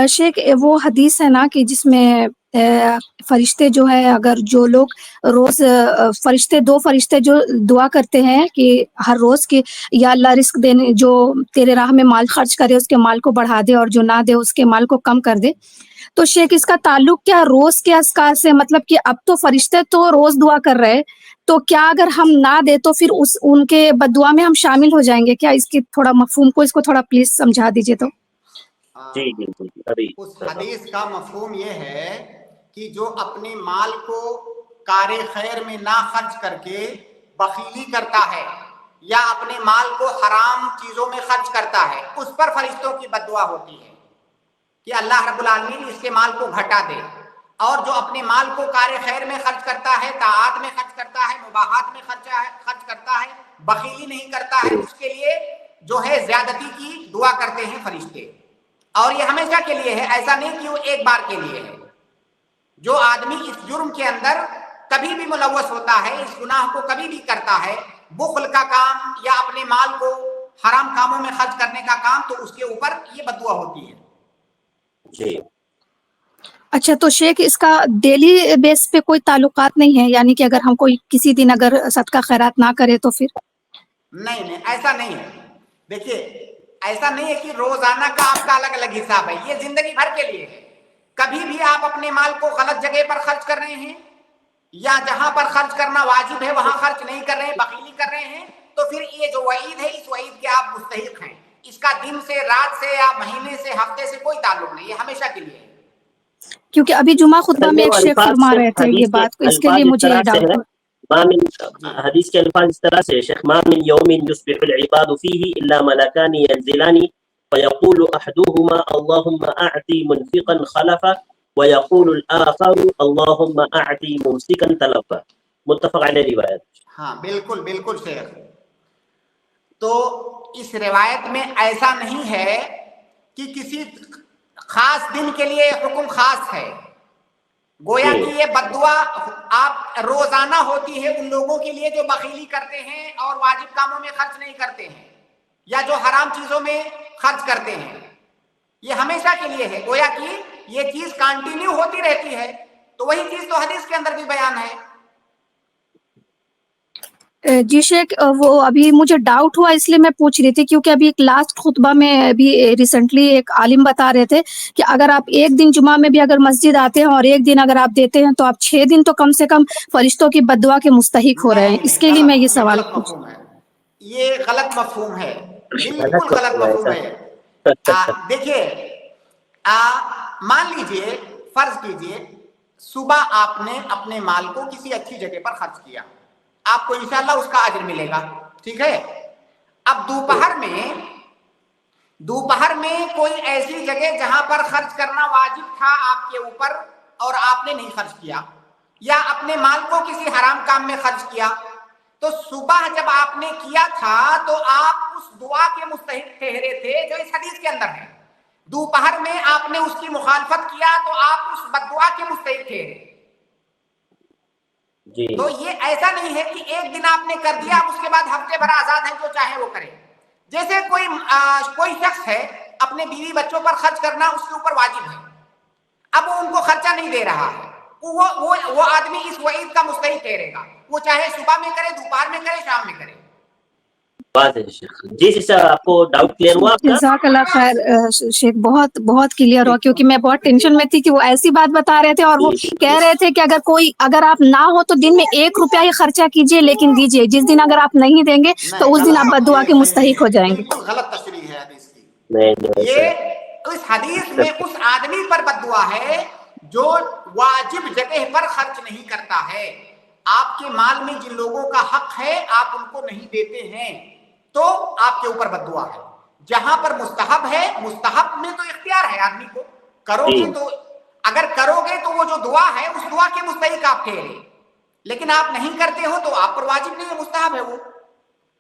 شیخ وہ حدیث ہے نا کہ جس میں فرشتے جو ہے اگر جو لوگ روز فرشتے دو فرشتے جو دعا کرتے ہیں کہ ہر روز کہ یا اللہ رزق دینے جو تیرے راہ میں مال خرچ کرے اس کے مال کو بڑھا دے اور جو نہ دے اس کے مال کو کم کر دے. تو شیخ اس کا تعلق کیا روز کے اذکار سے؟ مطلب کہ اب تو فرشتے تو روز دعا کر رہے تو کیا اگر ہم نہ دے تو پھر ان کے بد دعا میں ہم شامل ہو جائیں گے کیا؟ اس کی تھوڑا مفہوم کو اس کو تھوڑا پلیز سمجھا دیجیے. تو جی بالکل ابھی اس حدیث کا مفہوم یہ ہے کہ جو اپنے مال کو کار خیر میں نہ خرچ کر کے بخیلی کرتا ہے یا اپنے مال کو حرام چیزوں میں خرچ کرتا ہے اس پر فرشتوں کی بد دعا ہوتی ہے کہ اللہ رب العالمین اس کے مال کو گھٹا دے. اور جو اپنے مال کو کار خیر میں خرچ کرتا ہے، طاعات میں خرچ کرتا ہے، مباحات میں خرچ کرتا ہے، بخیلی نہیں کرتا ہے، اس کے لیے جو ہے زیادتی کی دعا کرتے ہیں فرشتے. اور یہ ہمیشہ کے لیے ہے، ایسا نہیں کہ وہ ایک بار کے لیے ہے. جو آدمی اس جرم کے اندر کبھی بھی ملوث ہوتا ہے، اس گناہ کو کبھی بھی کرتا ہے، بخل کا کام یا اپنے مال کو حرام کاموں میں خرچ کرنے کا کام، تو اس کے اوپر یہ بد دعا ہوتی ہے. جی اچھا، تو شیخ اس کا ڈیلی بیس پہ کوئی تعلقات نہیں ہے؟ یعنی کہ اگر ہم کوئی کسی دن اگر صدقہ خیرات نہ کرے تو پھر؟ نہیں ایسا نہیں ہے. دیکھیے ایسا نہیں ہے کہ روزانہ کا آپ کا الگ الگ حساب ہے، یہ زندگی بھر کے لیے ہے. کبھی بھی آپ اپنے مال کو غلط جگہ پر خرچ کر رہے ہیں یا جہاں پر خرچ کرنا واجب ہے وہاں خرچ نہیں کر رہے ہیں، بخیلی کر رہے ہیں، تو پھر یہ جو وعید ہے اس وعید کے آپ مستحق ہیں. اس کا دن سے، رات سے یا مہینے سے، ہفتے سے کوئی تعلق نہیں، یہ ہمیشہ کے لیے ہے. کیونکہ ابھی جمعہ خطبہ میں ایک شیخ فرما رہے تھے یہ بات کو، اس کے لیے مجھے ڈاؤٹ ہوا. حدیث کے الفاظ اس طرح سے شیخ: ما من يوم يصبح العباد فيه الا ملكان ينزلان فيقول احدهما اللهم اعطي منفقا خلفا ويقول الاخر اللهم اعطي ممسكا تلفا. متفق علیہ روایت. ہاں بالکل شیخ. تو اس روایت میں ایسا نہیں ہے کہ کسی خاص دن کے لیے حکم خاص ہے. گویا کہ یہ بد دعا آپ روزانہ ہوتی ہے ان لوگوں کے لیے جو بخیلی کرتے ہیں اور واجب کاموں میں خرچ نہیں کرتے ہیں یا جو حرام چیزوں میں خرچ کرتے ہیں. یہ ہمیشہ کے لیے ہے. گویا کہ یہ چیز کنٹینیو ہوتی رہتی ہے. تو وہی چیز تو حدیث کے اندر بھی بیان ہے. جی شیخ، وہ ابھی مجھے ڈاؤٹ ہوا اس لیے میں پوچھ رہی تھی کیونکہ ابھی ایک لاسٹ خطبہ میں ابھی ریسنٹلی ایک عالم بتا رہے تھے کہ اگر آپ ایک دن جمعہ میں بھی اگر مسجد آتے ہیں اور ایک دن اگر آپ دیتے ہیں تو آپ 6 دن تو کم سے کم فرشتوں کی بد دعا کے مستحق ہو رہے ہیں. اس کے لیے میں یہ سوال پوچھ. یہ غلط مفہوم ہے، بالکل غلط مفہوم ہے. دیکھیے مان لیجئے، فرض کیجئے صبح آپ نے اپنے مال کو کسی اچھی جگہ پر خرچ کیا، آپ کو انشاءاللہ اس کا اجر ملے گا، ٹھیک ہے. اب دوپہر میں کوئی ایسی جگہ جہاں پر خرچ کرنا واجب تھا آپ کے اوپر اور آپ نے نہیں خرچ کیا، یا اپنے مال کو کسی حرام کام میں خرچ کیا، تو صبح جب آپ نے کیا تھا تو آپ اس دعا کے مستحق ٹھہرے تھے جو اس حدیث کے اندر ہے. دوپہر میں آپ نے اس کی مخالفت کیا تو آپ اس بد دعا کے مستحق ٹھہرے. تو یہ ایسا نہیں ہے کہ ایک دن آپ نے کر دیا اس کے بعد ہفتے بھر آزاد ہے جو چاہے وہ کرے. جیسے کوئی شخص ہے اپنے بیوی بچوں پر خرچ کرنا اس کے اوپر واجب ہے، اب وہ ان کو خرچہ نہیں دے رہا ہے، وہ آدمی اس وعید کا مستحق ٹھہرے گا، وہ چاہے صبح میں کرے، دوپہر میں کرے، شام میں کرے. جی سر، آپ کو ڈاؤٹ کلیئر ہوا آپ کا؟ جزاک اللہ خیر شیخ، بہت کلیئر ہوا کیونکہ میں بہت ٹینشن میں تھی کہ وہ ایسی بات بتا رہے تھے اور وہ کہہ رہے تھے کہ اگر آپ نہ ہو تو دن میں 1 روپیہ ہی خرچہ کیجئے لیکن دیجئے، جس دن اگر آپ نہیں دیں گے تو اس دن آپ بد دعا کے مستحق ہو جائیں گے. بالکل غلط تشریح ہے حدیث کی. یہ اس حدیث میں اس آدمی پر بد دعا ہے جو واجب جگہ پر خرچ نہیں کرتا ہے. آپ کے مال میں جن لوگوں کا حق ہے آپ ان کو نہیں دیتے ہیں تو آپ کے اوپر بد دعا ہے. جہاں پر مستحب ہے، مستحب میں تو اختیار ہے آدمی کو، کرو گے تو اگر کرو گے تو وہ جو دعا ہے اس دعا کے مستحق آپ ٹھہرے، لیکن آپ نہیں کرتے ہو تو آپ پر واجب نہیں ہے، مستحب ہے وہ.